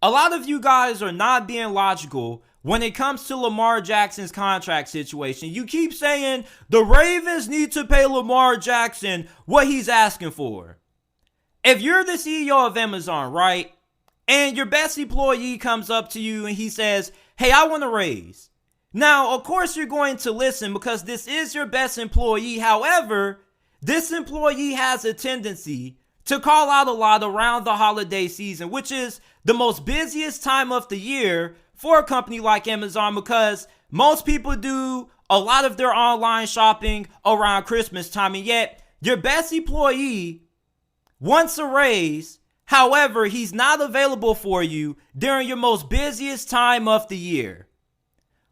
a lot of you guys are not being logical when it comes to Lamar Jackson's contract situation. You keep saying the Ravens need to pay Lamar Jackson what he's asking for. If you're the CEO of Amazon, right, and your best employee comes up to you and he says, hey, I want a raise. Now, of course, you're going to listen because this is your best employee. However, this employee has a tendency to call out a lot around the holiday season, which is the most busiest time of the year for a company like Amazon, because most people do a lot of their online shopping around Christmas time, and yet your best employee wants a raise. However, he's not available for you during your most busiest time of the year.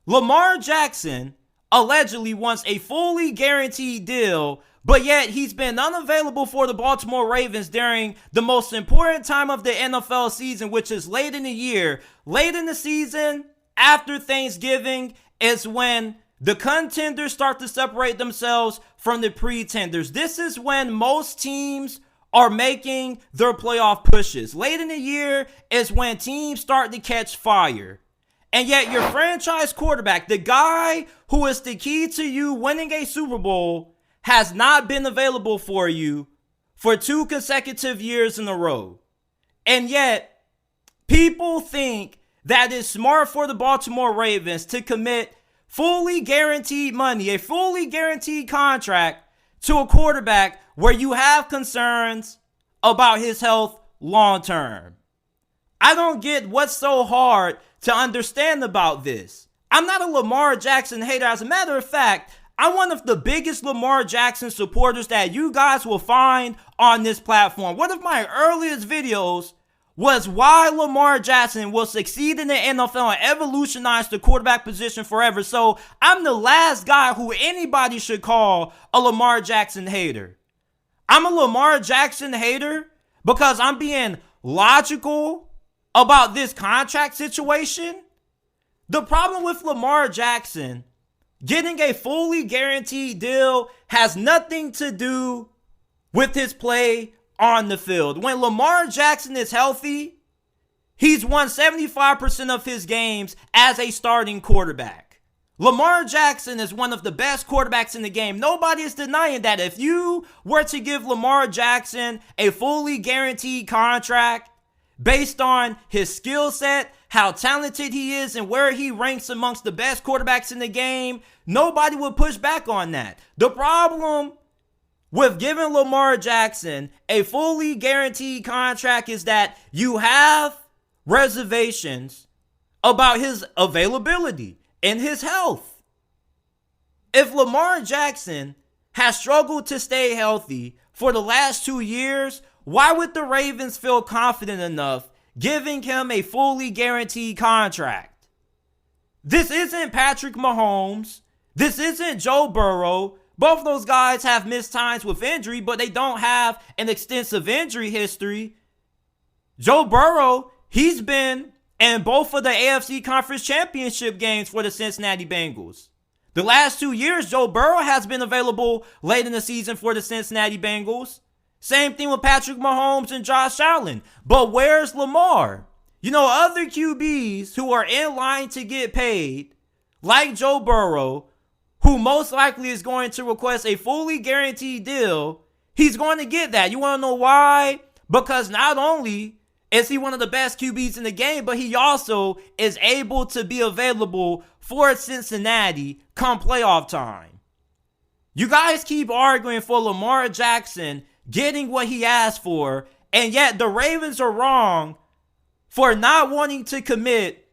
Lamar Jackson allegedly wants a fully guaranteed deal, but yet he's been unavailable for the Baltimore Ravens during the most important time of the NFL season, which is late in the year. Late in the season, after Thanksgiving, is when the contenders start to separate themselves from the pretenders. This is when most teams are making their playoff pushes. Late in the year is when teams start to catch fire. And yet your franchise quarterback, the guy who is the key to you winning a Super Bowl, has not been available for you for 2 consecutive years in a row. And yet, people think that it's smart for the Baltimore Ravens to commit fully guaranteed money, a fully guaranteed contract to a quarterback where you have concerns about his health long term. I don't get what's so hard to understand about this. I'm not a Lamar Jackson hater. As a matter of fact, I'm one of the biggest Lamar Jackson supporters that you guys will find on this platform. One of my earliest videos was why Lamar Jackson will succeed in the NFL and evolutionize the quarterback position forever. So I'm the last guy who anybody should call a Lamar Jackson hater. I'm a Lamar Jackson hater because I'm being logical about this contract situation. The problem with Lamar Jackson getting a fully guaranteed deal has nothing to do with his play on the field. When Lamar Jackson is healthy, he's won 75% of his games as a starting quarterback. Lamar Jackson is one of the best quarterbacks in the game. Nobody is denying that. If you were to give Lamar Jackson a fully guaranteed contract based on his skill set, how talented he is, and where he ranks amongst the best quarterbacks in the game, nobody would push back on that. The problem with giving Lamar Jackson a fully guaranteed contract is that you have reservations about his availability and his health. If Lamar Jackson has struggled to stay healthy for the last 2 years, why would the Ravens feel confident enough giving him a fully guaranteed contract? This isn't Patrick Mahomes. This isn't Joe Burrow. Both of those guys have missed times with injury, but they don't have an extensive injury history. Joe Burrow, he's been in both of the AFC Conference Championship games for the Cincinnati Bengals. The last 2 years, Joe Burrow has been available late in the season for the Cincinnati Bengals. Same thing with Patrick Mahomes and Josh Allen. But where's Lamar? You know, other QBs who are in line to get paid, like Joe Burrow, who most likely is going to request a fully guaranteed deal, he's going to get that. You want to know why? Because not only is he one of the best QBs in the game, but he also is able to be available for Cincinnati come playoff time. You guys keep arguing for Lamar Jackson getting what he asked for, and yet the Ravens are wrong for not wanting to commit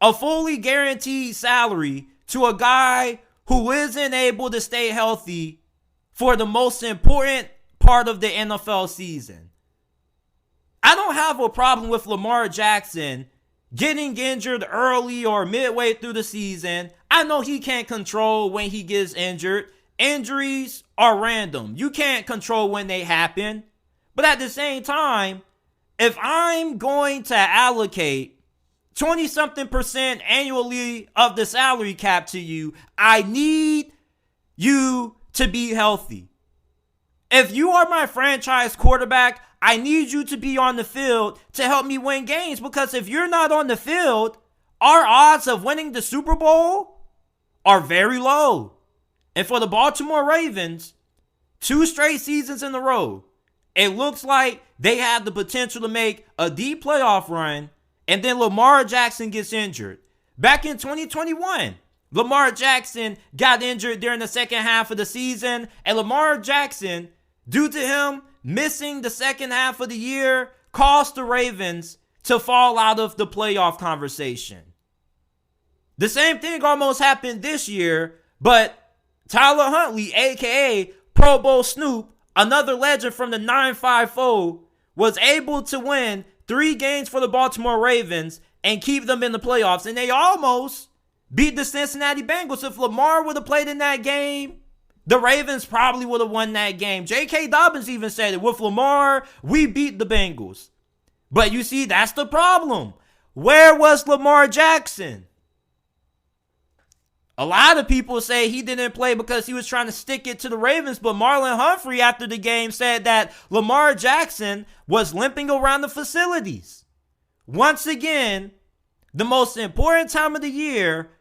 a fully guaranteed salary to a guy who isn't able to stay healthy for the most important part of the NFL season. I don't have a problem with Lamar Jackson getting injured early or midway through the season. I know he can't control when he gets injured. Injuries are random. You can't control when they happen. But at the same time, if I'm going to allocate 20-something% annually of the salary cap to you, I need you to be healthy. If you are my franchise quarterback, I need you to be on the field to help me win games, because if you're not on the field, our odds of winning the Super Bowl are very low. And for the Baltimore Ravens, 2 straight seasons in a row, it looks like they have the potential to make a deep playoff run, and then Lamar Jackson gets injured. Back in 2021, Lamar Jackson got injured during the second half of the season, and Lamar Jackson, due to him missing the second half of the year, caused the Ravens to fall out of the playoff conversation. The same thing almost happened this year, but Tyler Huntley, aka Pro Bowl Snoop, another legend from the 9-5-0, was able to win 3 games for the Baltimore Ravens and keep them in the playoffs. And they almost beat the Cincinnati Bengals. If Lamar would have played in that game, the Ravens probably would have won that game. J.K. Dobbins even said it. With Lamar, we beat the Bengals. But you see, that's the problem. Where was Lamar Jackson? A lot of people say he didn't play because he was trying to stick it to the Ravens, but Marlon Humphrey after the game said that Lamar Jackson was limping around the facilities. Once again, the most important time of the year,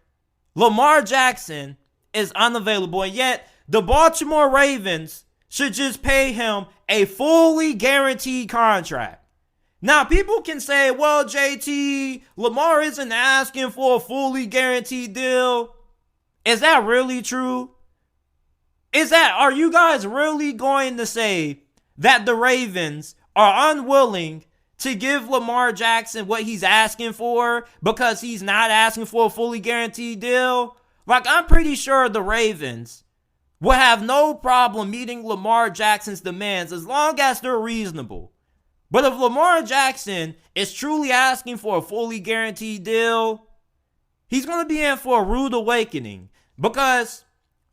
Lamar Jackson is unavailable, and yet the Baltimore Ravens should just pay him a fully guaranteed contract. Now, people can say, well, JT, Lamar isn't asking for a fully guaranteed deal. Is that really true? Are you guys really going to say that the Ravens are unwilling to give Lamar Jackson what he's asking for because he's not asking for a fully guaranteed deal? Like, I'm pretty sure the Ravens will have no problem meeting Lamar Jackson's demands as long as they're reasonable. But if Lamar Jackson is truly asking for a fully guaranteed deal, he's going to be in for a rude awakening, because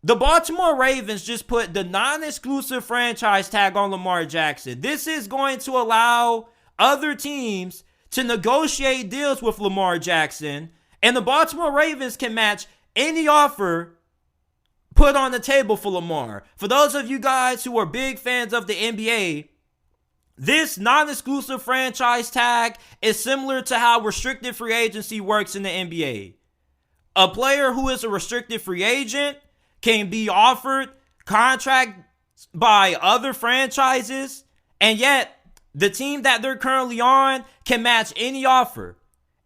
the Baltimore Ravens just put the non-exclusive franchise tag on Lamar Jackson. This is going to allow other teams to negotiate deals with Lamar Jackson, and the Baltimore Ravens can match any offer put on the table for Lamar. For those of you guys who are big fans of the NBA, this non-exclusive franchise tag is similar to how restricted free agency works in the NBA. A player who is a restricted free agent can be offered contracts by other franchises, and yet the team that they're currently on can match any offer.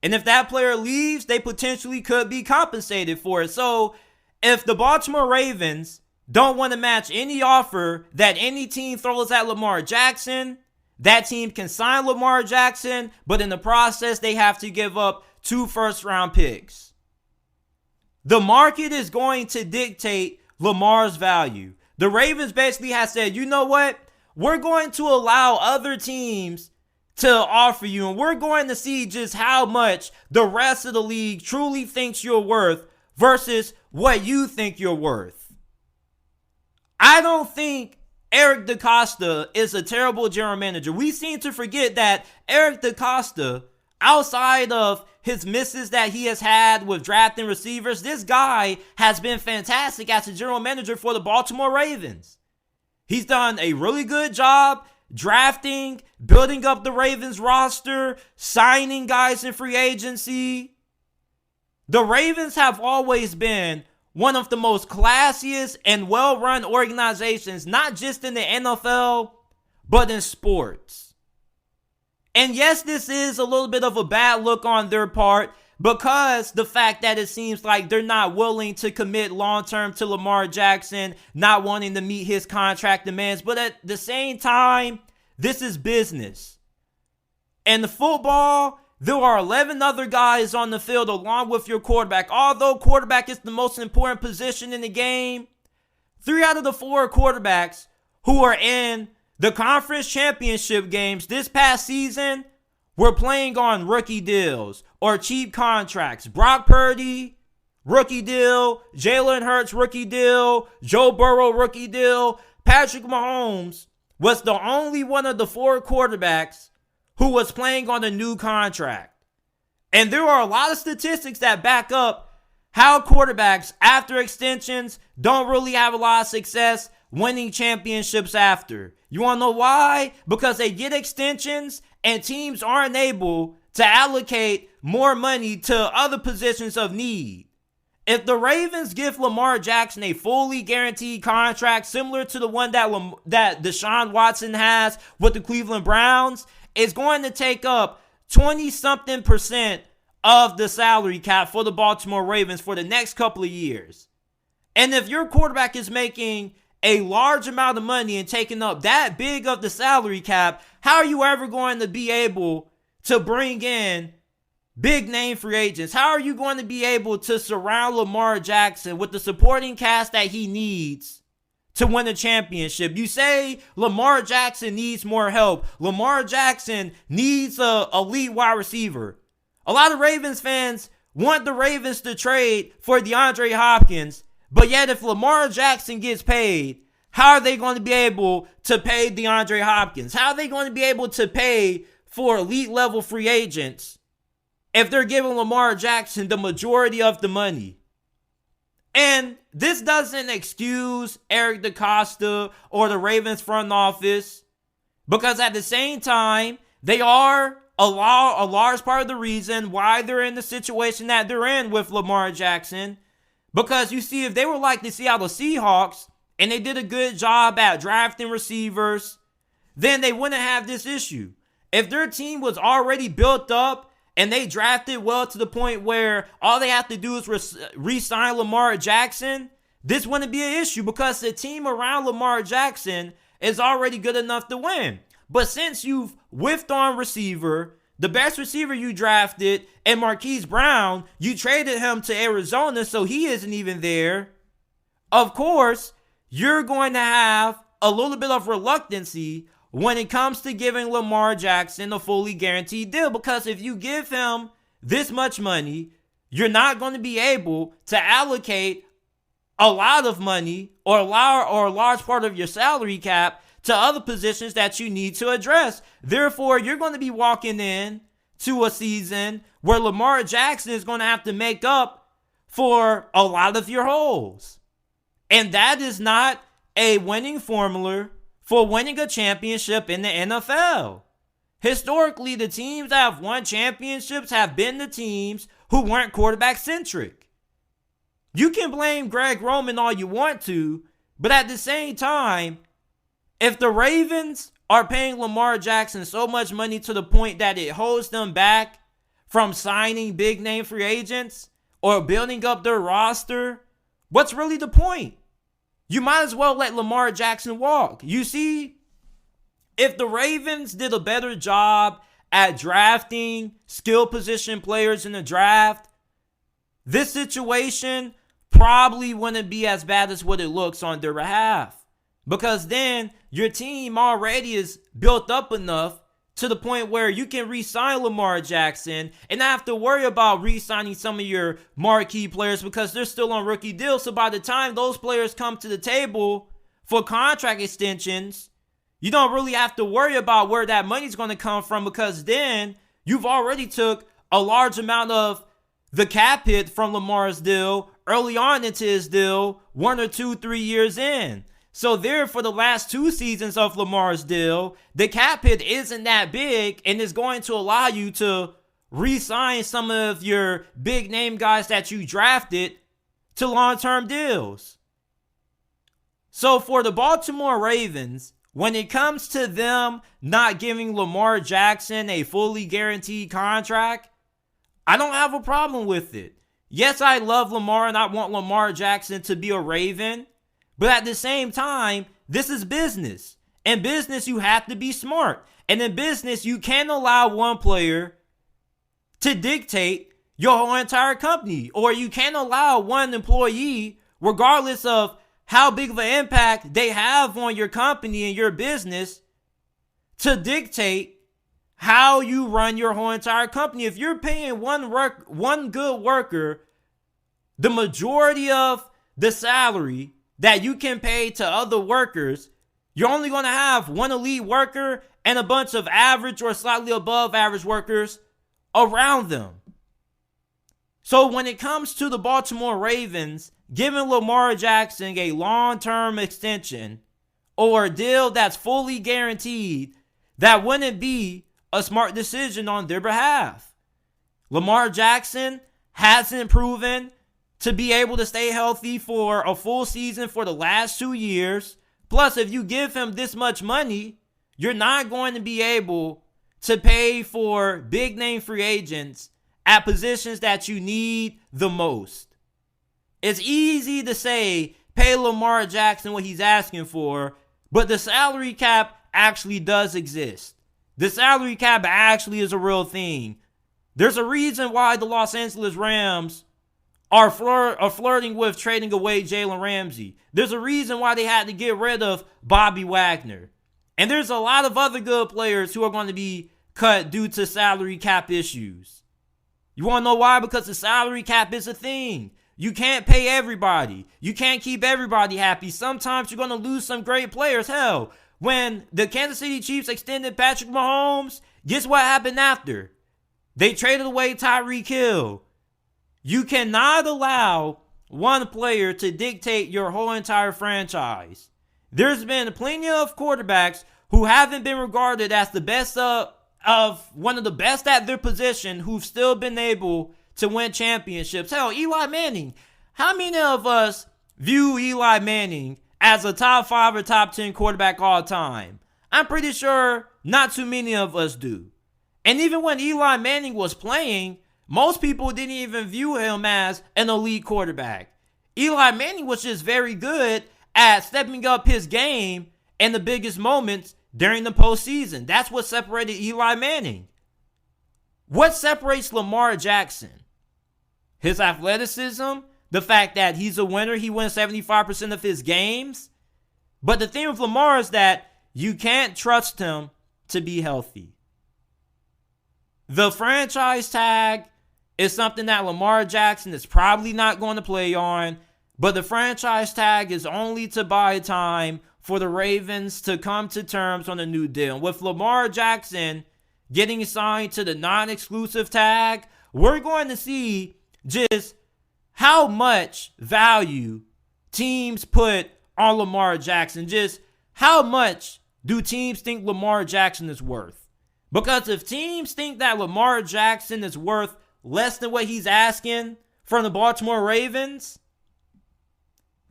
And if that player leaves, they potentially could be compensated for it. So if the Baltimore Ravens don't want to match any offer that any team throws at Lamar Jackson, that team can sign Lamar Jackson, but in the process, they have to give up 2 first-round picks. The market is going to dictate Lamar's value. The Ravens basically have said, you know what? We're going to allow other teams to offer you, and we're going to see just how much the rest of the league truly thinks you're worth versus what you think you're worth. I don't think Eric DeCosta is a terrible general manager. We seem to forget that Eric DeCosta, outside of his misses that he has had with drafting receivers, this guy has been fantastic as a general manager for the Baltimore Ravens. He's done a really good job drafting, building up the Ravens roster, signing guys in free agency. The Ravens have always been one of the most classiest and well-run organizations, not just in the NFL, but in sports. And yes, this is a little bit of a bad look on their part, because the fact that it seems like they're not willing to commit long-term to Lamar Jackson, not wanting to meet his contract demands. But at the same time, this is business. In the football, there are 11 other guys on the field along with your quarterback. Although quarterback is the most important position in the game, 3 out of the 4 quarterbacks who are in the conference championship games this past season were playing on rookie deals or cheap contracts. Brock Purdy, rookie deal. Jalen Hurts, rookie deal. Joe Burrow, rookie deal. Patrick Mahomes was the only one of the 4 quarterbacks who was playing on a new contract. And there are a lot of statistics that back up how quarterbacks after extensions don't really have a lot of success winning championships after. You want to know why? Because they get extensions and teams aren't able to allocate more money to other positions of need. If the Ravens give Lamar Jackson a fully guaranteed contract similar to the one that Deshaun Watson has with the Cleveland Browns, it's going to take up 20-something% of the salary cap for the Baltimore Ravens for the next couple of years. And if your quarterback is making a large amount of money and taking up that big of the salary cap, how are you ever going to be able to bring in big name free agents? How are you going to be able to surround Lamar Jackson with the supporting cast that he needs to win a championship? You say Lamar Jackson needs more help. Lamar Jackson needs a elite wide receiver. A lot of Ravens fans want the Ravens to trade for DeAndre Hopkins, but yet if Lamar Jackson gets paid, how are they going to be able to pay DeAndre Hopkins? How are they going to be able to pay for elite level free agents if they're giving Lamar Jackson the majority of the money? And this doesn't excuse Eric DeCosta or the Ravens front office, because at the same time, they are a large part of the reason why they're in the situation that they're in with Lamar Jackson. Because you see, if they were like the Seattle Seahawks and they did a good job at drafting receivers, then they wouldn't have this issue. If their team was already built up and they drafted well to the point where all they have to do is re-sign Lamar Jackson, this wouldn't be an issue because the team around Lamar Jackson is already good enough to win. But since you've whiffed on receiver, the best receiver you drafted, and Marquise Brown, you traded him to Arizona, so he isn't even there. Of course, you're going to have a little bit of reluctancy when it comes to giving Lamar Jackson a fully guaranteed deal, because if you give him this much money, you're not going to be able to allocate a lot of money or a large part of your salary cap to other positions that you need to address. Therefore, you're going to be walking in to a season where Lamar Jackson is going to have to make up for a lot of your holes. And that is not a winning formula for winning a championship in the NFL. Historically, the teams that have won championships have been the teams who weren't quarterback-centric. You can blame Greg Roman all you want to, but at the same time, if the Ravens are paying Lamar Jackson so much money to the point that it holds them back from signing big-name free agents or building up their roster, what's really the point? You might as well let Lamar Jackson walk. You see, if the Ravens did a better job at drafting skill position players in the draft, this situation probably wouldn't be as bad as what it looks on their behalf. Because then your team already is built up enough to the point where you can re-sign Lamar Jackson and not have to worry about re-signing some of your marquee players because they're still on rookie deals. So by the time those players come to the table for contract extensions, you don't really have to worry about where that money's going to come from, because then you've already took a large amount of the cap hit from Lamar's deal early on into his deal, 1 or 2, 3 years in. So there, for the last 2 seasons of Lamar's deal, the cap hit isn't that big and is going to allow you to re-sign some of your big name guys that you drafted to long-term deals. So for the Baltimore Ravens, when it comes to them not giving Lamar Jackson a fully guaranteed contract, I don't have a problem with it. Yes, I love Lamar and I want Lamar Jackson to be a Raven. But at the same time, this is business. In business, you have to be smart. And in business, you can't allow one player to dictate your whole entire company. Or you can't allow one employee, regardless of how big of an impact they have on your company and your business, to dictate how you run your whole entire company. If you're paying one good worker the majority of the salary that you can pay to other workers, you're only going to have one elite worker and a bunch of average or slightly above average workers around them. So when it comes to the Baltimore Ravens, giving Lamar Jackson a long-term extension or a deal that's fully guaranteed, that wouldn't be a smart decision on their behalf. Lamar Jackson hasn't proven to be able to stay healthy for a full season for the last 2 years. Plus, if you give him this much money, you're not going to be able to pay for big name free agents at positions that you need the most. It's easy to say pay Lamar Jackson what he's asking for, but the salary cap actually does exist. The salary cap actually is a real thing. There's a reason why the Los Angeles Rams are flirting with trading away Jalen Ramsey. There's a reason why they had to get rid of Bobby Wagner. And there's a lot of other good players who are going to be cut due to salary cap issues. You want to know why? Because the salary cap is a thing. You can't pay everybody. You can't keep everybody happy. Sometimes you're going to lose some great players. Hell, when the Kansas City Chiefs extended Patrick Mahomes, guess what happened after? They traded away Tyreek Hill. You cannot allow one player to dictate your whole entire franchise. There's been plenty of quarterbacks who haven't been regarded as the best of one of the best at their position who've still been able to win championships. Hell, Eli Manning. How many of us view Eli Manning as a top 5 or top 10 quarterback all time? I'm pretty sure not too many of us do. And even when Eli Manning was playing, most people didn't even view him as an elite quarterback. Eli Manning was just very good at stepping up his game in the biggest moments during the postseason. That's what separated Eli Manning. What separates Lamar Jackson? His athleticism, the fact that he's a winner, he wins 75% of his games. But the thing with Lamar is that you can't trust him to be healthy. The franchise tag is something that Lamar Jackson is probably not going to play on, but the franchise tag is only to buy time for the Ravens to come to terms on a new deal. With Lamar Jackson getting signed to the non-exclusive tag, we're going to see just how much value teams put on Lamar Jackson. Just how much do teams think Lamar Jackson is worth? Because if teams think that Lamar Jackson is worth less than what he's asking from the Baltimore Ravens,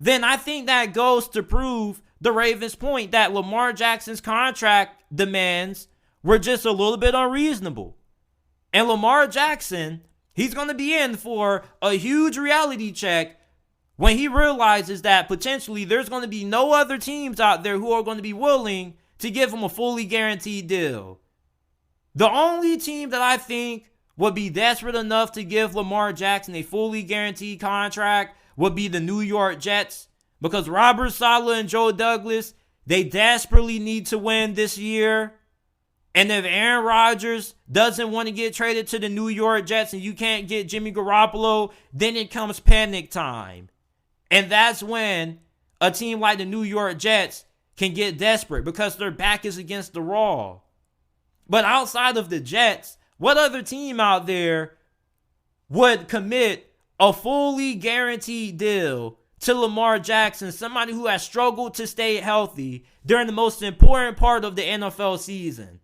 then I think that goes to prove the Ravens' point that Lamar Jackson's contract demands were just a little bit unreasonable. And Lamar Jackson, he's going to be in for a huge reality check when he realizes that potentially there's going to be no other teams out there who are going to be willing to give him a fully guaranteed deal. The only team that I think would be desperate enough to give Lamar Jackson a fully guaranteed contract would be the New York Jets, because Robert Saleh and Joe Douglas, they desperately need to win this year. And if Aaron Rodgers doesn't want to get traded to the New York Jets and you can't get Jimmy Garoppolo, then it comes panic time. And that's when a team like the New York Jets can get desperate because their back is against the wall. But outside of the Jets, what other team out there would commit a fully guaranteed deal to Lamar Jackson, somebody who has struggled to stay healthy during the most important part of the NFL season?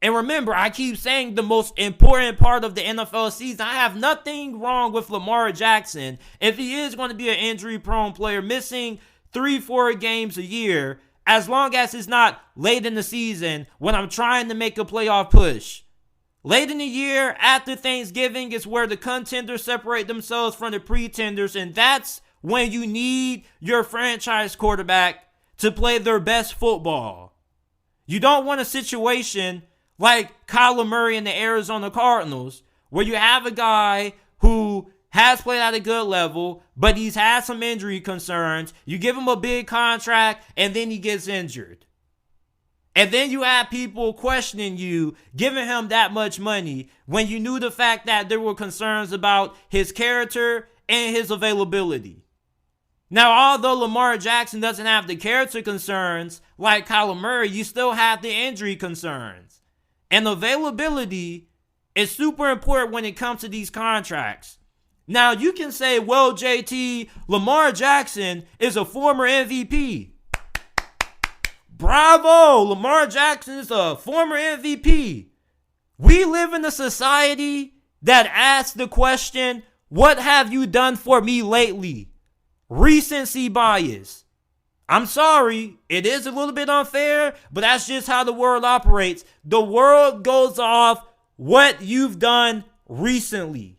And remember, I keep saying the most important part of the NFL season. I have nothing wrong with Lamar Jackson if he is going to be an injury-prone player, missing 3-4 games a year, as long as it's not late in the season when I'm trying to make a playoff push. Late in the year, after Thanksgiving, is where the contenders separate themselves from the pretenders, and that's when you need your franchise quarterback to play their best football. You don't want a situation like Kyler Murray in the Arizona Cardinals, where you have a guy who has played at a good level, but he's had some injury concerns. You give him a big contract, and then he gets injured. And then you have people questioning you, giving him that much money, when you knew the fact that there were concerns about his character and his availability. Now, although Lamar Jackson doesn't have the character concerns like Kyler Murray, you still have the injury concerns. And availability is super important when it comes to these contracts. Now, you can say, well, JT, Lamar Jackson is a former MVP. Bravo! Lamar Jackson is a former MVP. We live in a society that asks the question, what have you done for me lately? Recency bias. I'm sorry, it is a little bit unfair, but that's just how the world operates. The world goes off what you've done recently.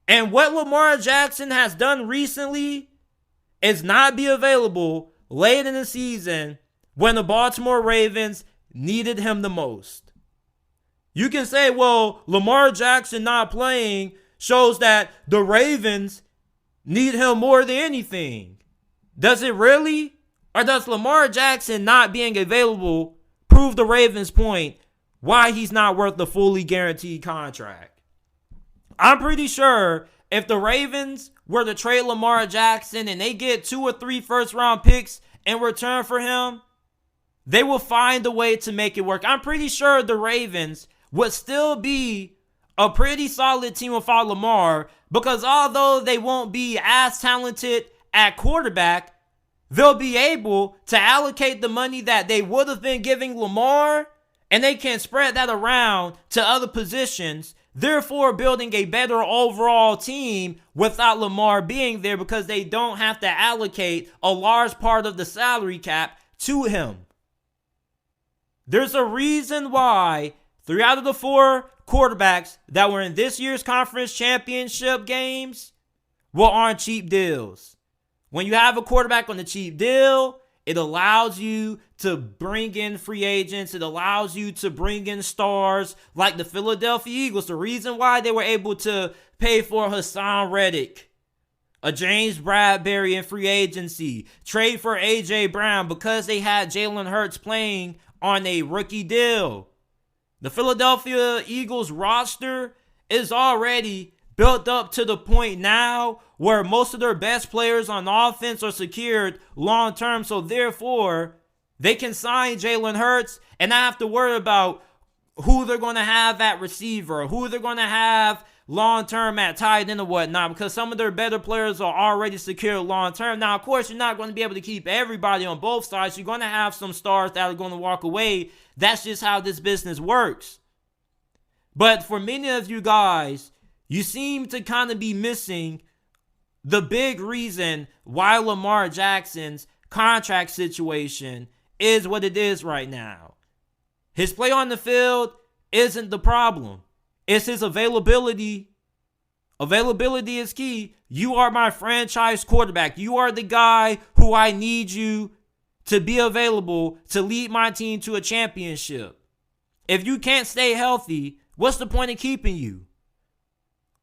And what Lamar Jackson has done recently is not be available late in the season when the Baltimore Ravens needed him the most. You can say, well, Lamar Jackson not playing shows that the Ravens need him more than anything. Does it really? Or does Lamar Jackson not being available prove the Ravens' point why he's not worth the fully guaranteed contract? I'm pretty sure if the Ravens were to trade Lamar Jackson and they get 2 or 3 first-round picks in return for him, they will find a way to make it work. I'm pretty sure the Ravens would still be a pretty solid team without Lamar, because although they won't be as talented at quarterback, they'll be able to allocate the money that they would have been giving Lamar, and they can spread that around to other positions, therefore building a better overall team without Lamar being there, because they don't have to allocate a large part of the salary cap to him. There's a reason why 3 out of the 4 quarterbacks that were in this year's conference championship games were on cheap deals. When you have a quarterback on a cheap deal, it allows you to bring in free agents. It allows you to bring in stars like the Philadelphia Eagles. The reason why they were able to pay for Hassan Reddick, a James Bradbury in free agency, trade for A.J. Brown, because they had Jalen Hurts playing on a rookie deal. The Philadelphia Eagles roster is already built up to the point now where most of their best players on offense are secured long term. So therefore, they can sign Jalen Hurts and not have to worry about who they're going to have at receiver, who they're going to have long term at tight end or whatnot, because some of their better players are already secured long term. Now, of course, you're not going to be able to keep everybody on both sides. You're going to have some stars that are going to walk away. That's just how this business works. But for many of you guys, you seem to kind of be missing the big reason why Lamar Jackson's contract situation is what it is right now. His play on the field isn't the problem. It's his availability. Availability is key. You are my franchise quarterback. You are the guy who I need you to be available to lead my team to a championship. If you can't stay healthy, what's the point of keeping you?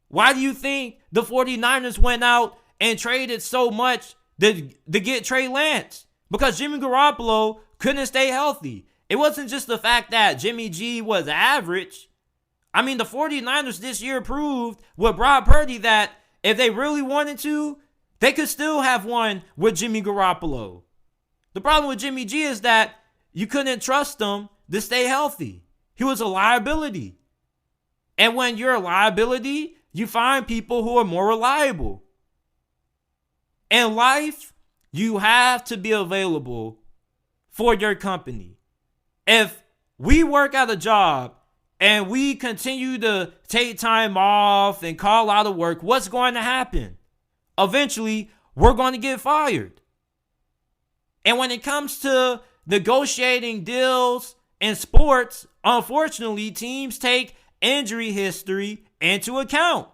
Why do you think the 49ers went out and traded so much to get Trey Lance? Because Jimmy Garoppolo couldn't stay healthy. It wasn't just the fact that Jimmy G was average. I mean, the 49ers this year proved with Brock Purdy that if they really wanted to, they could still have won with Jimmy Garoppolo. The problem with Jimmy G is that you couldn't trust him to stay healthy. He was a liability. And when you're a liability, you find people who are more reliable. In life, you have to be available for your company. If we work at a job and we continue to take time off and call out of work, what's going to happen? Eventually, we're going to get fired. And when it comes to negotiating deals in sports, unfortunately, teams take injury history into account.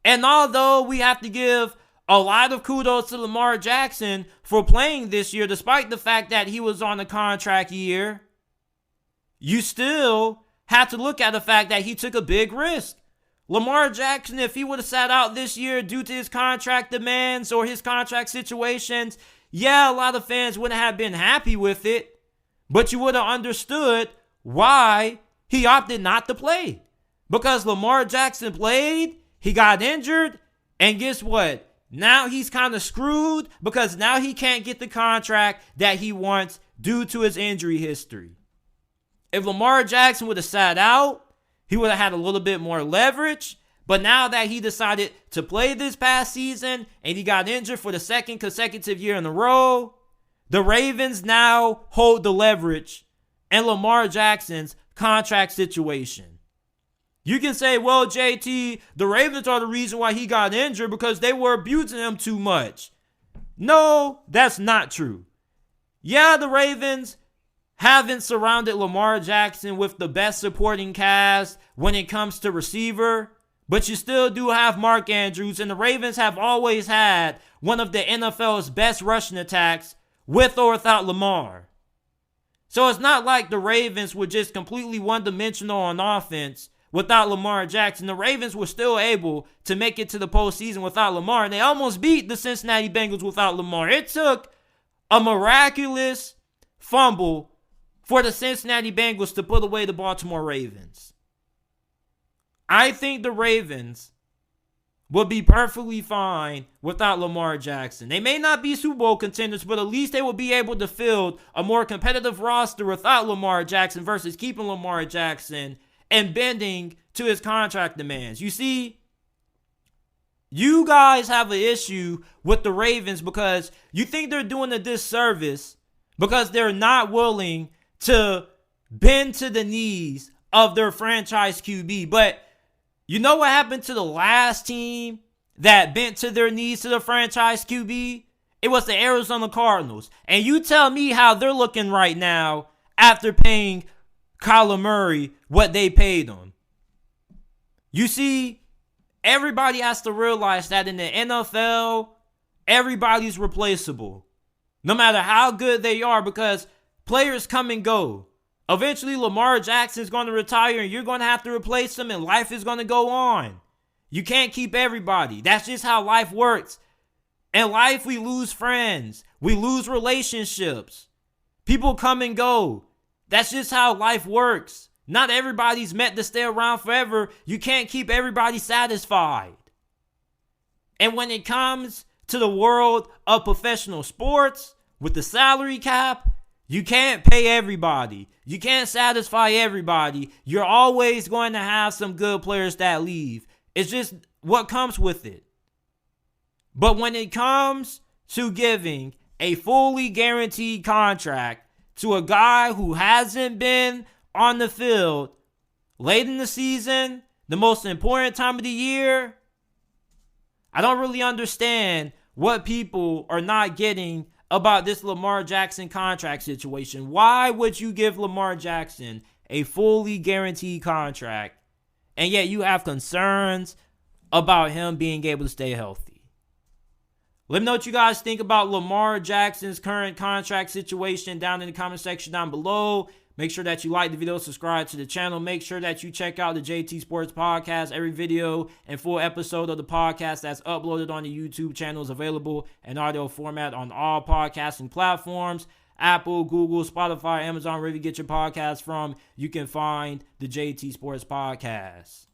And although we have to give a lot of kudos to Lamar Jackson for playing this year, despite the fact that he was on a contract year, you still have to look at the fact that he took a big risk. Lamar Jackson, if he would have sat out this year due to his contract demands or his contract situations, yeah, a lot of fans wouldn't have been happy with it, but you would have understood why he opted not to play. Because Lamar Jackson played, he got injured, and guess what? Now he's kind of screwed because now he can't get the contract that he wants due to his injury history. If Lamar Jackson would have sat out, he would have had a little bit more leverage. But now that he decided to play this past season and he got injured for the second consecutive year in a row, the Ravens now hold the leverage in Lamar Jackson's contract situation. You can say, well, JT, the Ravens are the reason why he got injured because they were abusing him too much. No, that's not true. Yeah, the Ravens haven't surrounded Lamar Jackson with the best supporting cast when it comes to receiver, but you still do have Mark Andrews, and the Ravens have always had one of the NFL's best rushing attacks with or without Lamar. So it's not like the Ravens were just completely one-dimensional on offense without Lamar Jackson. The Ravens were still able to make it to the postseason without Lamar, and they almost beat the Cincinnati Bengals without Lamar. It took a miraculous fumble for the Cincinnati Bengals to put away the Baltimore Ravens. I think the Ravens would be perfectly fine without Lamar Jackson. They may not be Super Bowl contenders, but at least they will be able to field a more competitive roster without Lamar Jackson versus keeping Lamar Jackson and bending to his contract demands. You see, you guys have an issue with the Ravens because you think they're doing a disservice because they're not willing to bend to the knees of their franchise QB. But you know what happened to the last team that bent to their knees to the franchise QB? It was the Arizona Cardinals. And you tell me how they're looking right now after paying Kyler Murray what they paid him. You see, everybody has to realize that in the NFL, everybody's replaceable. No matter how good they are, because players come and go. Eventually, Lamar Jackson is going to retire and you're going to have to replace him and life is going to go on. You can't keep everybody. That's just how life works. In life, we lose friends. We lose relationships. People come and go. That's just how life works. Not everybody's meant to stay around forever. You can't keep everybody satisfied. And when it comes to the world of professional sports, with the salary cap, you can't pay everybody. You can't satisfy everybody. You're always going to have some good players that leave. It's just what comes with it. But when it comes to giving a fully guaranteed contract to a guy who hasn't been on the field late in the season, the most important time of the year, I don't really understand what people are not getting about this Lamar Jackson contract situation. Why would you give Lamar Jackson a fully guaranteed contract and yet you have concerns about him being able to stay healthy? Let me know what you guys think about Lamar Jackson's current contract situation down in the comment section down below. Make sure that you like the video, subscribe to the channel. Make sure that you check out the JT Sports Podcast. Every video and full episode of the podcast that's uploaded on the YouTube channel is available in audio format on all podcasting platforms. Apple, Google, Spotify, Amazon, wherever you get your podcasts from, you can find the JT Sports Podcast.